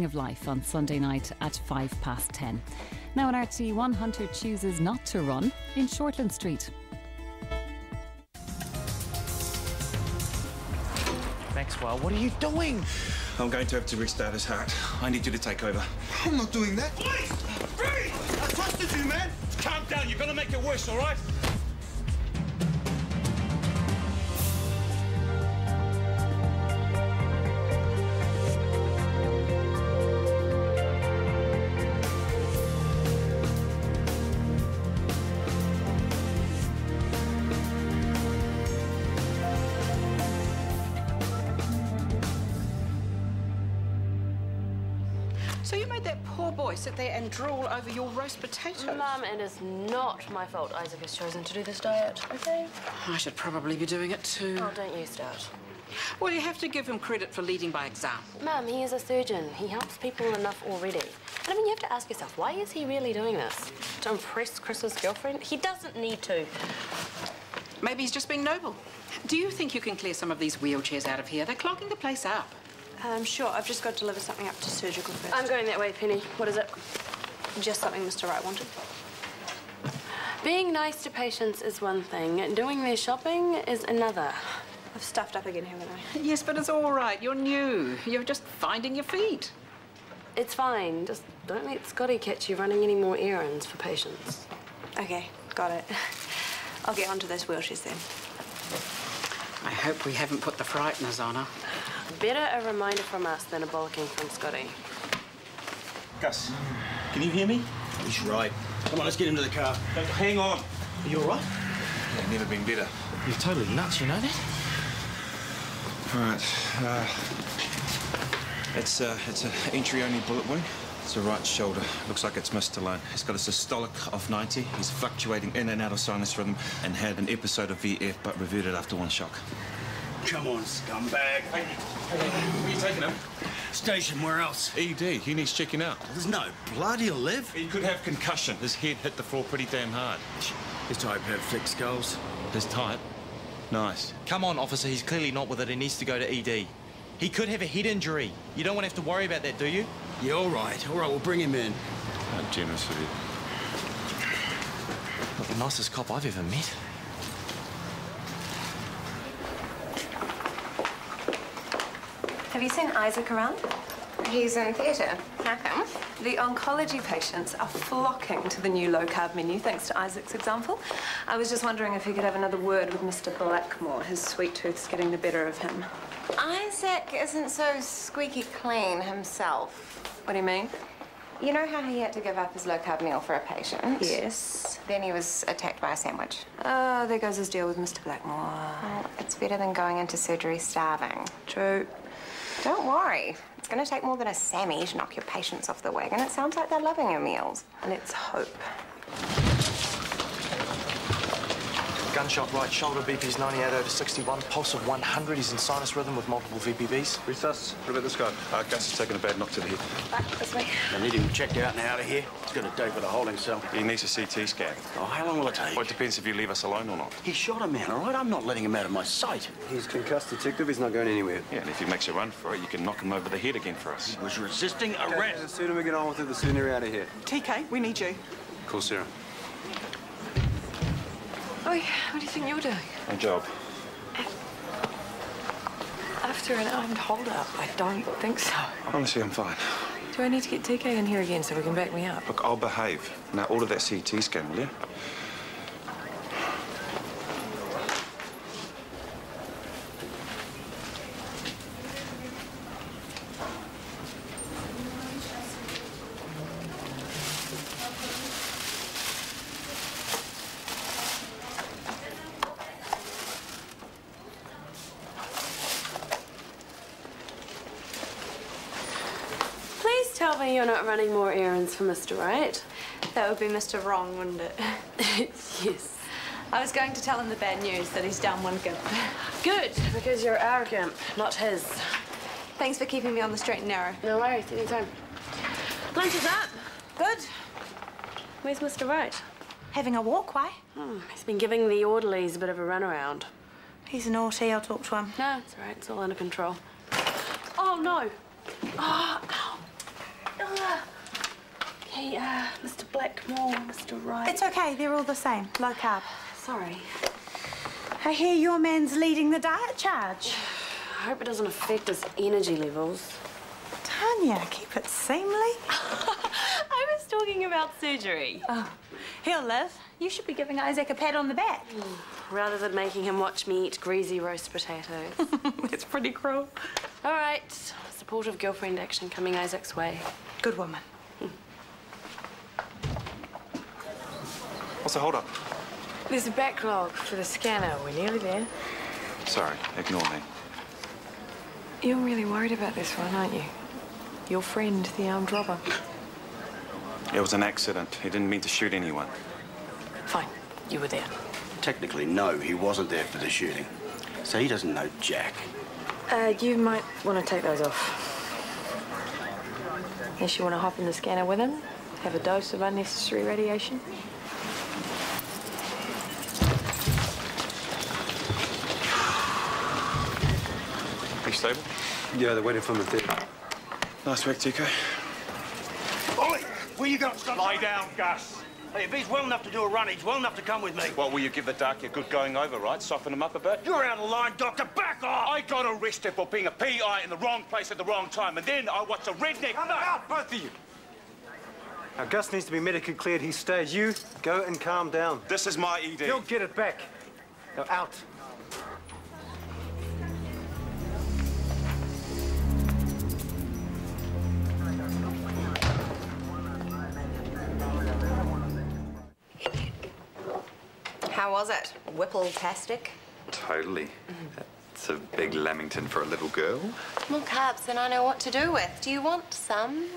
of life on Sunday night at 10:05. Now on RT1, Hunter chooses not to run in Shortland Street. Maxwell, what are you doing? I'm going to have to restart his heart. I need you to take over. I'm not doing that. Please! Free! I trusted you, man! Calm down, you're gonna make it worse, all right? So you made that poor boy sit there and drool over your roast potatoes? Mum, it is not my fault Isaac has chosen to do this diet, okay? I should probably be doing it too. Oh, don't you start. Well, you have to give him credit for leading by example. Mum, he is a surgeon. He helps people enough already. And I mean, you have to ask yourself, why is he really doing this? To impress Chris's girlfriend? He doesn't need to. Maybe he's just being noble. Do you think you can clear some of these wheelchairs out of here? They're clogging the place up. Sure. I've just got to deliver something up to surgical first. I'm going that way, Penny. What is it? Just something Mr. Wright wanted. Being nice to patients is one thing. Doing their shopping is another. I've stuffed up again, haven't I? Yes, but it's all right. You're new. You're just finding your feet. It's fine. Just don't let Scotty catch you running any more errands for patients. Okay, got it. I'll get onto those wheelchairs then. I hope we haven't put the frighteners on her. Better a reminder from us than a bollocking from Scotty. Gus, can you hear me? He's right. Come on, let's get him to the car. Hang on. Are you all right? Yeah, never been better. You're totally nuts, you know that? All right. It's an entry-only bullet wound. It's a right shoulder. Looks like it's missed alone. He's got a systolic of 90. He's fluctuating in and out of sinus rhythm and had an episode of VF, but reverted after one shock. Come on, scumbag. Hey, where are you taking him? Station, where else? ED. He needs checking out. There's no blood, he'll live. He could have concussion. His head hit the floor pretty damn hard. His type have thick skulls. His type? Nice. Come on, officer, he's clearly not with it. He needs to go to ED. He could have a head injury. You don't want to have to worry about that, do you? Yeah, all right, we'll bring him in. How generous of you. Not the nicest cop I've ever met. Have you seen Isaac around? He's in theatre. How come? The oncology patients are flocking to the new low-carb menu, thanks to Isaac's example. I was just wondering if he could have another word with Mr. Blackmore. His sweet tooth's getting the better of him. Isaac isn't so squeaky clean himself. What do you mean? You know how he had to give up his low-carb meal for a patient? Yes. Then he was attacked by a sandwich. Oh, there goes his deal with Mr. Blackmore. Well, it's better than going into surgery starving. True. Don't worry. It's going to take more than a Sammy to knock your patients off the wagon. It sounds like they're loving your meals. Let's hope. Gunshot right shoulder, BP's 98 over 61, pulse of 100. He's in sinus rhythm with multiple VPVs. Resus, what about this guy? Gus has taken a bad knock to the head. Back this way. I need him checked out and out of here. He's got a day for the holding cell. He needs a CT scan. Oh, how long will it take? Well, it depends if you leave us alone or not. He shot a man, all right? I'm not letting him out of my sight. He's concussed, detective. He's not going anywhere. Yeah, and if he makes a run for it, you can knock him over the head again for us. He was resisting arrest. Okay, the sooner we get on with it, the sooner you're out of here. TK, we need you. Cool, Sarah. Oi, what do you think you're doing? My job. After an armed hold-up? I don't think so. Honestly, I'm fine. Do I need to get TK in here again so we can back me up? Look, I'll behave. Now, order that CT scan, will you? Please tell me you're not running more errands for Mr. Wright. That would be Mr. Wrong, wouldn't it? Yes. I was going to tell him the bad news that he's down one gimp. Good, because you're our gimp, not his. Thanks for keeping me on the straight and narrow. No worries, anytime. Lunch is up. Good. Where's Mr. Wright? Having a walk, why? He's been giving the orderlies a bit of a runaround. He's naughty. I'll talk to him. No, it's all right. It's all under control. Oh, no. Oh, ow. more, Mr. Wright. It's okay, they're all the same. Low carb. Sorry. I hear your man's leading the diet charge. I hope it doesn't affect his energy levels. Tanya, keep it seemly. I was talking about surgery. Oh, he'll live. You should be giving Isaac a pat on the back. Rather than making him watch me eat greasy roast potatoes. That's pretty cruel. All right. Supportive girlfriend action coming Isaac's way. Good woman. What's the hold-up? There's a backlog for the scanner. We're nearly there. Sorry, ignore me. You're really worried about this one, aren't you? Your friend, the armed robber. It was an accident. He didn't mean to shoot anyone. Fine. You were there. Technically, no, he wasn't there for the shooting. So he doesn't know Jack. You might want to take those off. Unless you want to hop in the scanner with him, have a dose of unnecessary radiation. Are you stable? Yeah, they're waiting for him at theatre. Nice work, Tico. Ollie, where you going? Lie down, Gus. Hey, if he's well enough to do a run, he's well enough to come with me. Well, will you give the dark a good going over, right? Soften him up a bit? You're out of line, Doctor. Back off! I got arrested for being a PI in the wrong place at the wrong time, and then I watched a redneck... Come out, both of you! Now, Gus needs to be medically cleared. He stays. You go and calm down. This is my ED. He'll get it back. Now, out. How was it? Whipple-tastic? Totally. That's a big lamington for a little girl. More carbs than I know what to do with. Do you want some?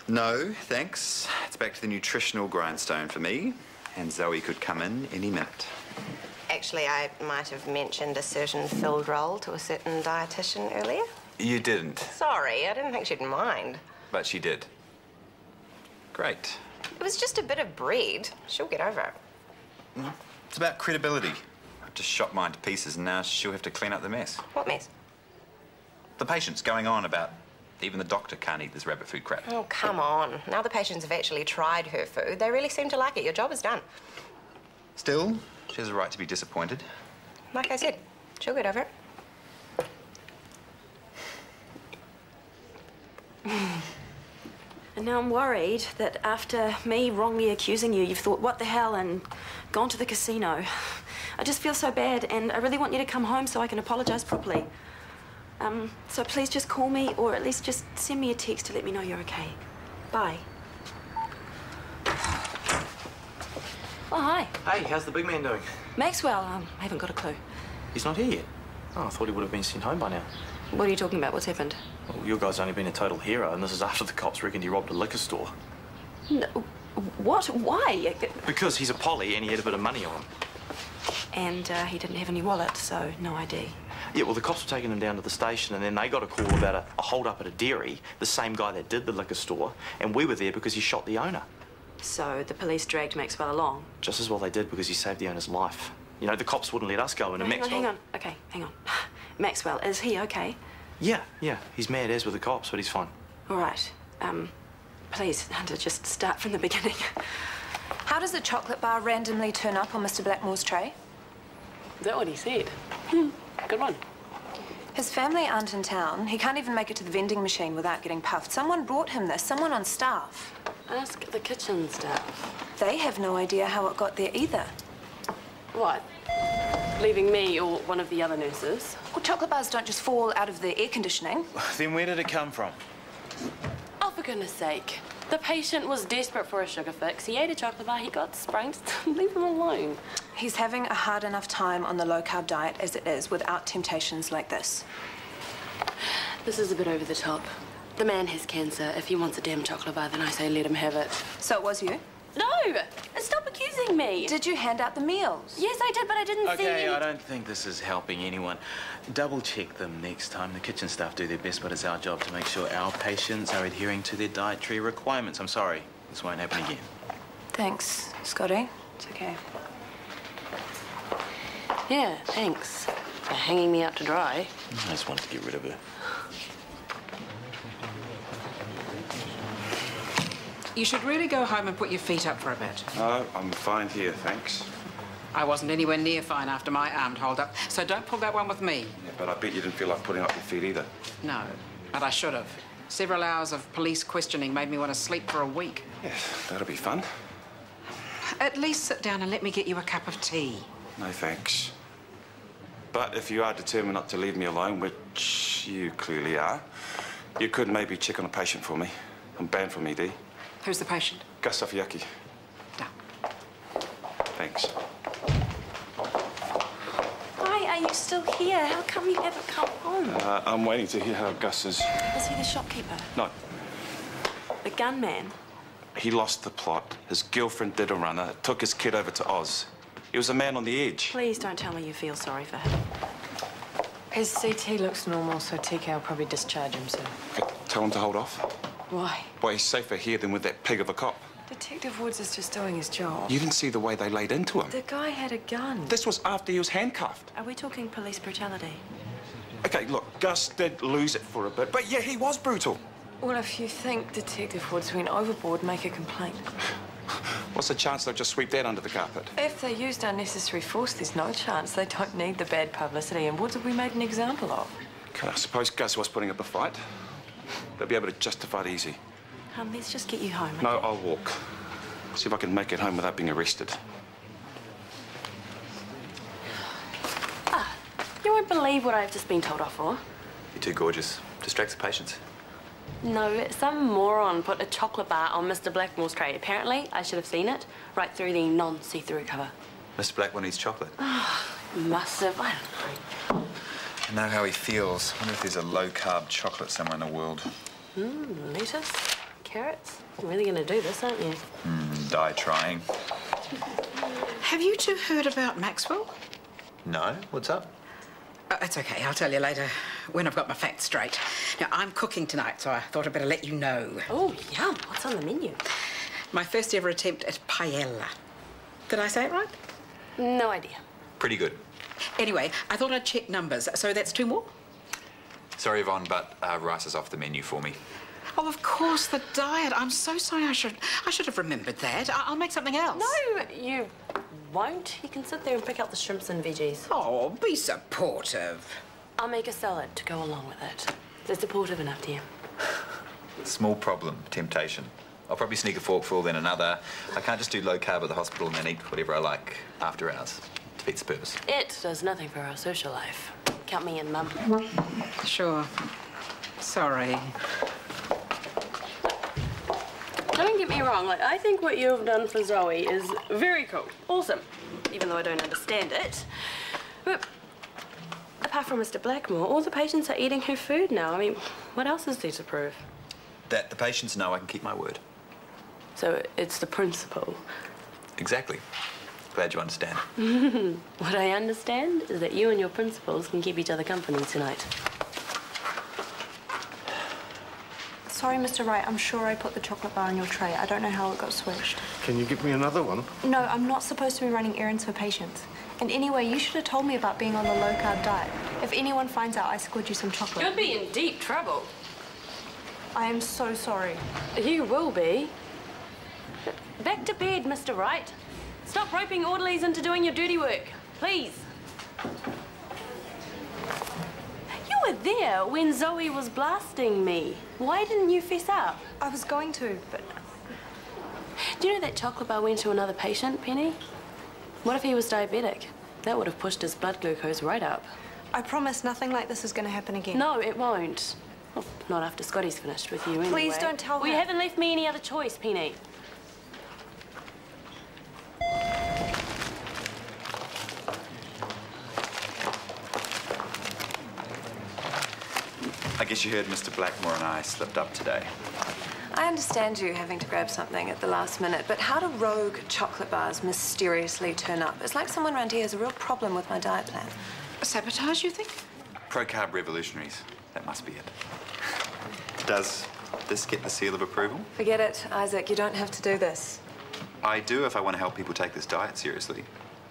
No, thanks. It's back to the nutritional grindstone for me. And Zoe could come in any minute. Actually, I might have mentioned a certain filled role to a certain dietitian earlier. You didn't, Sorry, I didn't think she'd mind. but she did. Great. It was just a bit of bread. She'll get over it. It's about credibility. I've just shot mine to pieces and now she'll have to clean up the mess. What mess? The patient's going on about even the doctor can't eat this rabbit food crap. Oh, come on. Now the patients have actually tried her food. They really seem to like it. Your job is done. Still, she has a right to be disappointed. Like I said, she'll get over it. And now I'm worried that after me wrongly accusing you, you've thought, what the hell, and gone to the casino. I just feel so bad, and I really want you to come home so I can apologise properly. So please just call me, or at least just send me a text to let me know you're okay. Bye. Oh, hi. Hey, how's the big man doing? Maxwell, I haven't got a clue. He's not here yet. Oh, I thought he would have been sent home by now. What are you talking about? What's happened? Well, your guy's only been a total hero, and this is after the cops reckoned he robbed a liquor store. No, what? Why? Because he's a Polly and he had a bit of money on him. And he didn't have any wallet, so no ID. Yeah, well, the cops were taking him down to the station, and then they got a call about a hold-up at a dairy, the same guy that did the liquor store, and we were there because he shot the owner. So the police dragged Maxwell along? Just as well they did, because he saved the owner's life. You know, the cops wouldn't let us go in, and Maxwell... Hang on. Okay, hang on. Maxwell, is he okay? Yeah. He's mad as with the cops, but he's fine. All right. Please, Hunter, just start from the beginning. How does a chocolate bar randomly turn up on Mr. Blackmore's tray? Is that what he said? Good one. His family aren't in town. He can't even make it to the vending machine without getting puffed. Someone brought him this, someone on staff. Ask the kitchen staff. They have no idea how it got there either. What? Leaving me or one of the other nurses? Well, chocolate bars don't just fall out of the air conditioning. Then where did it come from? Oh, for goodness sake. The patient was desperate for a sugar fix. He ate a chocolate bar, he got sprained. Leave him alone. He's having a hard enough time on the low-carb diet as it is without temptations like this. This is a bit over the top. The man has cancer. If he wants a damn chocolate bar, then I say let him have it. So it was you? No! Stop accusing me! Did you hand out the meals? Yes, I did, but I didn't see Okay, any... I don't think this is helping anyone. Double-check them next time. The kitchen staff do their best, but it's our job to make sure our patients are adhering to their dietary requirements. I'm sorry. This won't happen again. Thanks, Scotty. It's okay. Yeah, thanks for hanging me out to dry. I just wanted to get rid of her. You should really go home and put your feet up for a bit. No, I'm fine here, thanks. I wasn't anywhere near fine after my armed hold-up, so don't pull that one with me. Yeah, but I bet you didn't feel like putting up your feet either. No, but I should have. Several hours of police questioning made me want to sleep for a week. Yeah, that'll be fun. At least sit down and let me get you a cup of tea. No, thanks. But if you are determined not to leave me alone, which you clearly are, you could maybe check on a patient for me. I'm banned from ED. Who's the patient? Gus Safiaki. Done. Thanks. Why are you still here? How come you haven't come home? I'm waiting to hear how Gus is. Is he the shopkeeper? No. The gunman? He lost the plot. His girlfriend did a runner, took his kid over to Oz. He was a man on the edge. Please don't tell me you feel sorry for him. His CT looks normal, so TK will probably discharge him soon. Okay, tell him to hold off. Why? Well, he's safer here than with that pig of a cop. Detective Woods is just doing his job. You didn't see the way they laid into him. The guy had a gun. This was after he was handcuffed. Are we talking police brutality? Okay, look, Gus did lose it for a bit, but yeah, he was brutal. Well, if you think Detective Woods went overboard, make a complaint. What's the chance they'll just sweep that under the carpet? If they used unnecessary force, there's no chance. They don't need the bad publicity, and Woods will be made an example of. Okay, I suppose Gus was putting up a fight. They'll be able to justify it easy. Let's just get you home. Okay? No, I'll walk. See if I can make it home without being arrested. You won't believe what I've just been told off for. You're too gorgeous. Distracts the patients. No, some moron put a chocolate bar on Mr. Blackmore's tray. Apparently, I should have seen it right through the non-see-through cover. Mr. Blackmore needs chocolate. Must have. I don't know. I know how he feels. I wonder if there's a low-carb chocolate somewhere in the world. Lettuce, carrots. You're really going to do this, aren't you? Die trying. Have you two heard about Maxwell? No? What's up? It's okay, I'll tell you later when I've got my facts straight. Now, I'm cooking tonight, so I thought I'd better let you know. Oh, yum. What's on the menu? My first ever attempt at paella. Did I say it right? No idea. Pretty good. Anyway, I thought I'd check numbers. So that's 2 more? Sorry, Yvonne, but rice is off the menu for me. Oh, of course, the diet. I'm so sorry. I should have remembered that. I'll make something else. No, you won't. You can sit there and pick out the shrimps and veggies. Oh, be supportive. I'll make a salad to go along with it. They're supportive enough to you. Small problem, temptation. I'll probably sneak a forkful, then another. I can't just do low carb at the hospital and then eat whatever I like after hours. Defeats the purpose. It does nothing for our social life. Count me in, Mum. Sure. Sorry. Don't get me wrong, I think what you've done for Zoe is very cool. Awesome. Even though I don't understand it. But apart from Mr. Blackmore, all the patients are eating her food now. I mean, what else is there to prove? That the patients know I can keep my word. So it's the principle. Exactly. Glad you understand. What I understand is that you and your principals can keep each other company tonight. Sorry, Mr. Wright, I'm sure I put the chocolate bar on your tray. I don't know how it got switched. Can you give me another one? No, I'm not supposed to be running errands for patients. And anyway, you should have told me about being on the low-carb diet. If anyone finds out I scored you some chocolate... You'll be in deep trouble. I am so sorry. You will be. Back to bed, Mr. Wright. Stop roping orderlies into doing your dirty work, please. You were there when Zoe was blasting me. Why didn't you fess up? I was going to, but... Do you know that chocolate bar went to another patient, Penny? What if he was diabetic? That would have pushed his blood glucose right up. I promise nothing like this is going to happen again. No, it won't. Well, not after Scotty's finished with you anyway. Please don't tell her. Well, you haven't left me any other choice, Penny. I guess you heard Mr. Blackmore and I slipped up today. I understand you having to grab something at the last minute, but how do rogue chocolate bars mysteriously turn up? It's like someone around here has a real problem with my diet plan. Sabotage, you think? Pro-carb revolutionaries. That must be it. Does this get the seal of approval? Forget it, Isaac. You don't have to do this. I do if I want to help people take this diet seriously.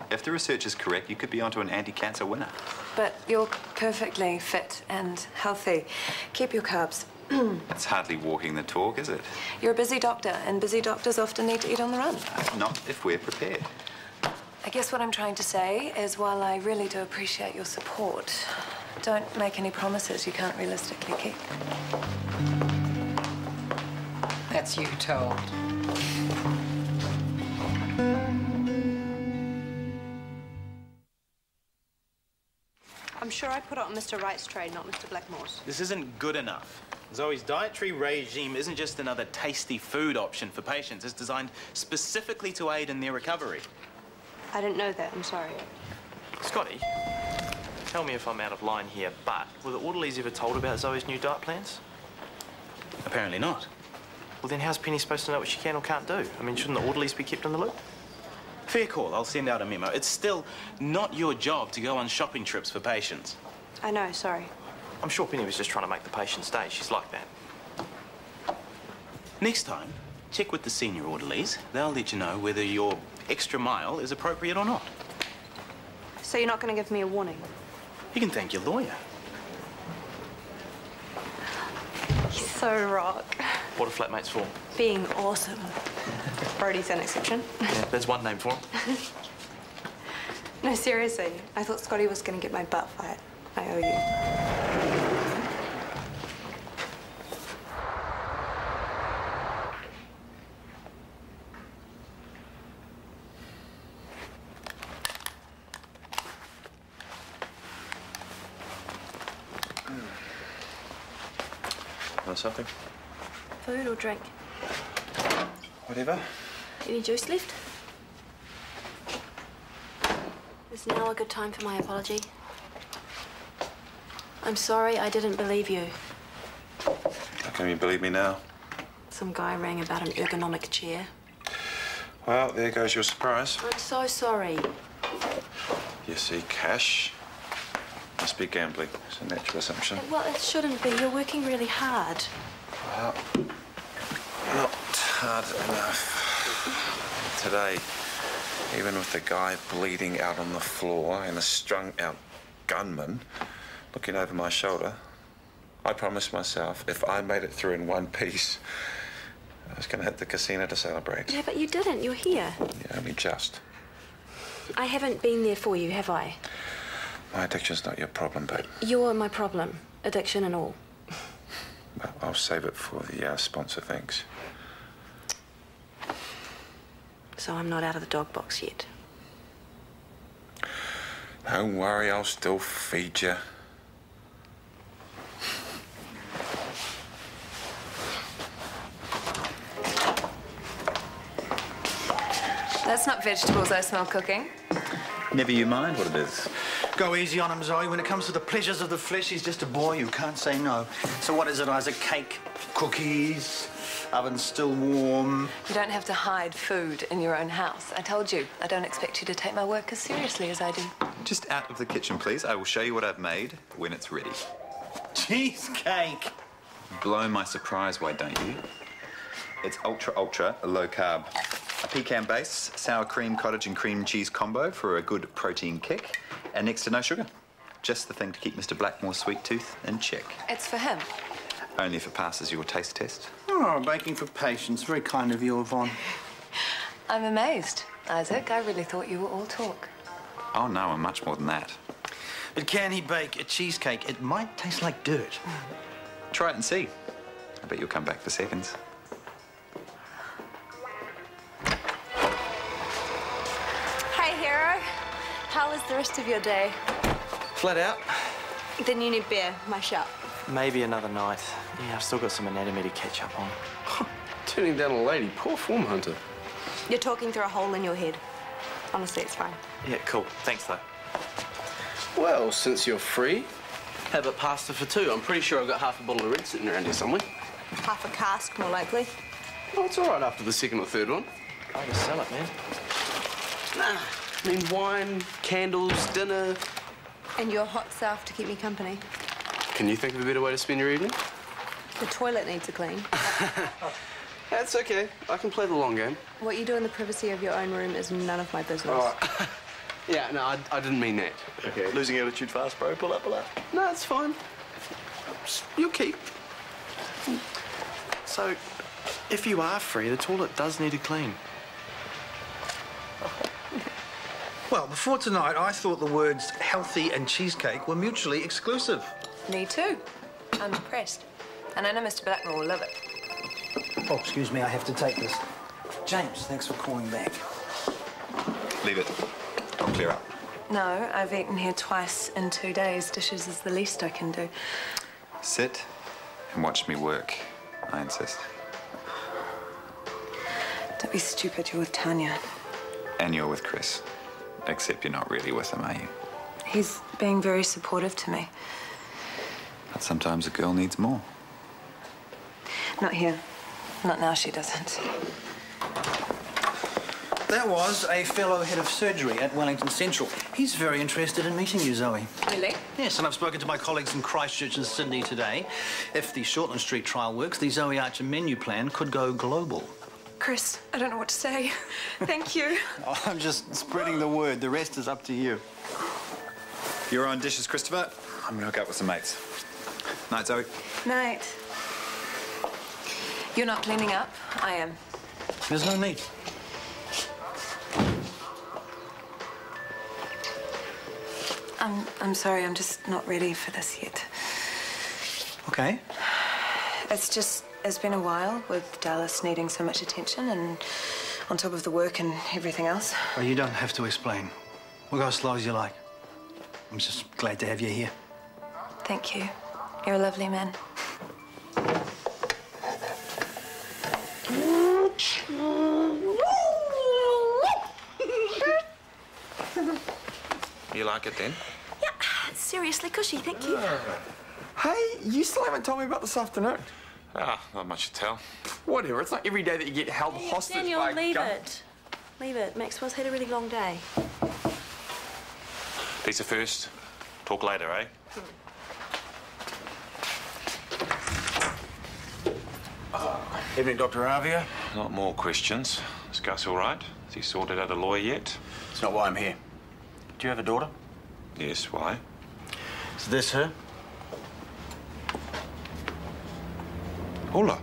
If the research is correct, you could be onto an anti-cancer winner. But you're perfectly fit and healthy. Keep your carbs. It's hardly walking the talk, is it? You're a busy doctor, and busy doctors often need to eat on the run. Not if we're prepared. I guess what I'm trying to say is, while I really do appreciate your support, don't make any promises you can't realistically keep. That's you told. I'm sure I put it on Mr. Wright's tray, not Mr. Blackmore's. This isn't good enough. Zoe's dietary regime isn't just another tasty food option for patients. It's designed specifically to aid in their recovery. I didn't know that. I'm sorry. Scotty, tell me if I'm out of line here, but were the orderlies ever told about Zoe's new diet plans? Apparently not. Well, then how's Penny supposed to know what she can or can't do? I mean, shouldn't the orderlies be kept in the loop? Fair call. I'll send out a memo. It's still not your job to go on shopping trips for patients. I know, sorry. I'm sure Penny was just trying to make the patient stay. She's like that. Next time, check with the senior orderlies. They'll let you know whether your extra mile is appropriate or not. So you're not going to give me a warning? You can thank your lawyer. He's so rock. What are flatmates for? Being awesome. Brody's an exception. Yeah, there's one name for him. No, seriously. I thought Scotty was going to get my butt fight. I owe you. Want something? Food or drink? Whatever. Any juice left? Is now a good time for my apology? I'm sorry I didn't believe you. How come you believe me now? Some guy rang about an ergonomic chair. Well, there goes your surprise. I'm so sorry. You see, cash must be gambling. It's a natural assumption. Well, it shouldn't be. You're working really hard. Well, not hard enough. Today, even with the guy bleeding out on the floor and a strung-out gunman looking over my shoulder, I promised myself if I made it through in one piece, I was going to hit the casino to celebrate. Yeah, but you didn't. You're here. Yeah, only just. I haven't been there for you, have I? My addiction's not your problem, babe. You're my problem. Addiction and all. Well, I'll save it for the sponsor, thanks. So I'm not out of the dog box yet. Don't worry, I'll still feed you. That's not vegetables I smell cooking. Never you mind what it is. Go easy on him, Zoe. When it comes to the pleasures of the flesh, he's just a boy who can't say no. So what is it, Isaac? Cake, cookies, oven still warm. You don't have to hide food in your own house. I told you, I don't expect you to take my work as seriously as I do. Just out of the kitchen, please. I will show you what I've made when it's ready. Cheesecake! Blow my surprise, why don't you? It's ultra low carb. A pecan base, sour cream, cottage and cream cheese combo for a good protein kick, and next to no sugar. Just the thing to keep Mr. Blackmore's sweet tooth in check. It's for him. Only if it passes your taste test. Oh, baking for patience. Very kind of you, Yvonne. I'm amazed, Isaac. I really thought you were all talk. Oh, no, I'm much more than that. But can he bake a cheesecake? It might taste like dirt. Try it and see. I bet you'll come back for seconds. Hey, hero. How was the rest of your day? Flat out. Then you need beer, my shop. Maybe another night. Yeah, I've still got some anatomy to catch up on. Turning down a lady. Poor form hunter. You're talking through a hole in your head. Honestly, it's fine. Yeah, cool. Thanks, though. Well, since you're free, how about pasta for two? I'm pretty sure I've got half a bottle of red sitting around here somewhere. Half a cask, more likely. Oh, it's all right after the second or third one. I can sell it, man. Nah, I mean wine, candles, dinner. And your hot self to keep me company. Can you think of a better way to spend your evening? The toilet needs a clean. That's okay. I can play the long game. What you do in the privacy of your own room is none of my business. Oh, yeah, no, I didn't mean that. Okay, losing attitude fast, bro. Pull up, pull up. No, it's fine. You'll keep. So, if you are free, the toilet does need a clean. Well, before tonight, I thought the words healthy and cheesecake were mutually exclusive. Me too. I'm impressed. And I know Mr. Blackmore will love it. Oh, excuse me, I have to take this. James, thanks for calling back. Leave it. I'll clear up. No, I've eaten here twice in 2 days. Dishes is the least I can do. Sit and watch me work. I insist. Don't be stupid, you're with Tanya. And you're with Chris. Except you're not really with him, are you? He's being very supportive to me. But sometimes a girl needs more. Not here. Not now, she doesn't. That was a fellow head of surgery at Wellington Central. He's very interested in meeting you, Zoe. Really? Yes, and I've spoken to my colleagues in Christchurch and Sydney today. If the Shortland Street trial works, the Zoe Archer menu plan could go global. Chris, I don't know what to say. Thank you. Oh, I'm just spreading the word. The rest is up to you. You're on dishes, Christopher. I'm gonna hook up with some mates. Night, Zoe. Night. You're not cleaning up? I am. There's no need. I'm sorry, I'm just not ready for this yet. Okay. It's been a while with Dallas needing so much attention and on top of the work and everything else. Well, you don't have to explain. We'll go as slow as you like. I'm just glad to have you here. Thank you. You're a lovely man. You like it then? Yeah, it's seriously cushy, thank you. Hey, you still haven't told me about this afternoon. Ah, not much to tell. Whatever, it's not every day that you get held hostage Daniel, by a leave gun. it. Leave it. Maxwell's had a really long day. Pizza first. Talk later, eh? Evening, Dr. Avia. Not more questions. Is Gus all right? Has he sorted out a lawyer yet? It's not why I'm here. Do you have a daughter? Yes, why? Is this her? Hola.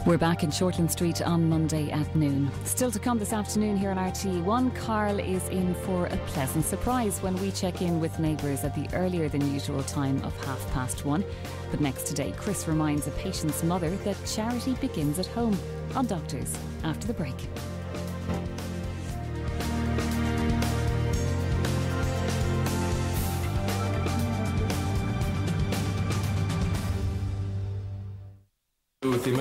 We're back in Shortland Street on Monday at noon. Still to come this afternoon here on RTE1, Carl is in for a pleasant surprise when we check in with neighbours at the earlier than usual time of 1:30. But next today, Chris reminds a patient's mother that charity begins at home. On Doctors, after the break. Ultima